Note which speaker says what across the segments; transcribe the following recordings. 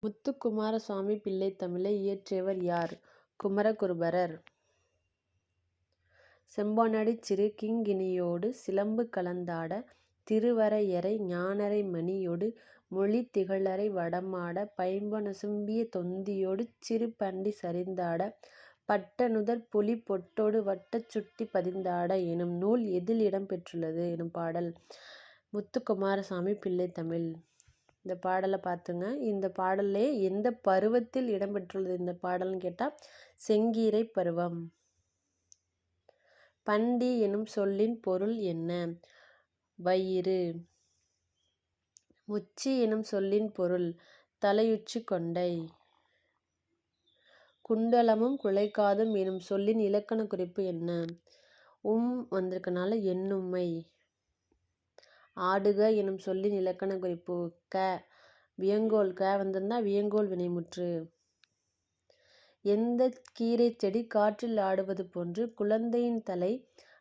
Speaker 1: முத்துக்குமாரசுவாமி பிள்ளை தமிழை இயற்றியவர் யார்? குமரகுருபரர். செம்பானடிச் சிறு கிங்கிணியொடு சிலம்பு கலந்தாட திருவரையரை ஞானரை மணியொடு மொழித் திகழரை வடமாட பைம்பொன சும்பிய தொந்தியொடு சிறுபண்டி சரிந்தாட பட்டநுதற் பொலி பொட்டொடு வட்டச் சுட்டி பதிந்தாட எனும் நூல் எதில் இடம்பெற்றுள்ளது? எனும் பாடல் முத்துக்குமாரசுவாமி பிள்ளை தமிழ். இந்த பாடலை பார்த்துங்க. இந்த பாடல்லே எந்த பருவத்தில் இடம்பெற்றுள்ளது இந்த பாடல்னு கேட்டால் செங்கீரை பருவம். பண்டி எனும் சொல்லின் பொருள் என்ன? வயிறு. உச்சி எனும் சொல்லின் பொருள் தலையுச்சி கொண்டை. குண்டலமும் குழைக்காதும் எனும் சொல்லின் இலக்கண குறிப்பு என்ன? வந்திருக்கனால எண்ணும்மை. ஆடுக எனும் சொல்லின் இலக்கண குறிப்பு க. வியங்கோல் க வந்திருந்தா வியங்கோல் வினைமுற்று. எந்த கீரை செடி காற்றில் ஆடுவது போன்று குழந்தையின் தலை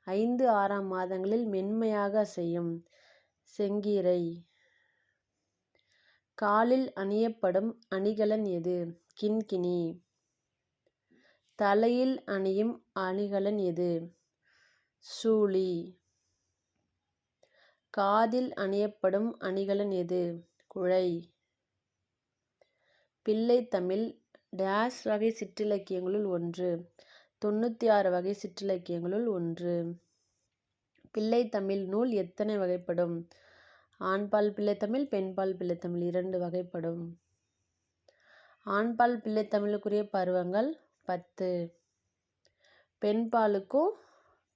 Speaker 1: 5-6 மாதங்களில் மென்மையாக அசையும்? செங்கீரை. காலில் அணியப்படும் அணிகலன் எது? கிண்கிணி. தலையில் அணியும் அணிகலன் எது? சூளி. காதில் அணியப்படும் அணிகலன் எது? குழை. பிள்ளைத்தமிழ் டேஸ் வகை சிற்றிலக்கியங்களுள் ஒன்று. 96 வகை சிற்றிலக்கியங்களுள் ஒன்று. பிள்ளைத்தமிழ் நூல் எத்தனை வகைப்படும்? ஆண்பால் பிள்ளைத்தமிழ், பெண்பால் பிள்ளைத்தமிழ் 2 வகைப்படும். ஆண்பால் பிள்ளைத்தமிழுக்குரிய பருவங்கள் 10. பெண்பாலுக்கும்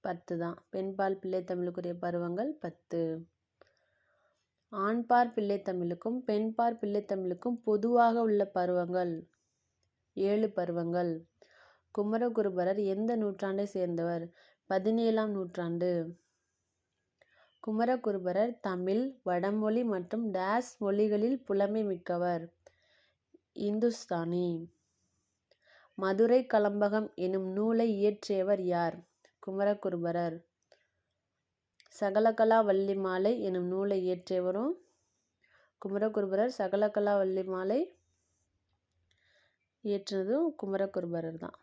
Speaker 1: 10 தான். பெண்பால் பிள்ளைத்தமிழுக்குரிய பருவங்கள் 10. ஆண்பார் பிள்ளைத்தமிழுக்கும் பெண்பார் பிள்ளைத்தமிழுக்கும் பொதுவாக உள்ள பருவங்கள் 7 பருவங்கள். குமரகுருபரர் எந்த நூற்றாண்டை சேர்ந்தவர்? 17ஆம் நூற்றாண்டு. குமரகுருபரர் தமிழ், வடமொழி மற்றும் டேஸ் மொழிகளில் புலமை மிக்கவர். இந்துஸ்தானி. மதுரை கலம்பகம் எனும் நூலை இயற்றியவர் யார்? குமரகுருபரர். சகலகலா வள்ளிமாலை எனும் நூலை இயற்றியவரும் குமரகுருபரர். சகலகலா வள்ளிமாலை இயற்றினதும் குமரகுருபரர் தான்.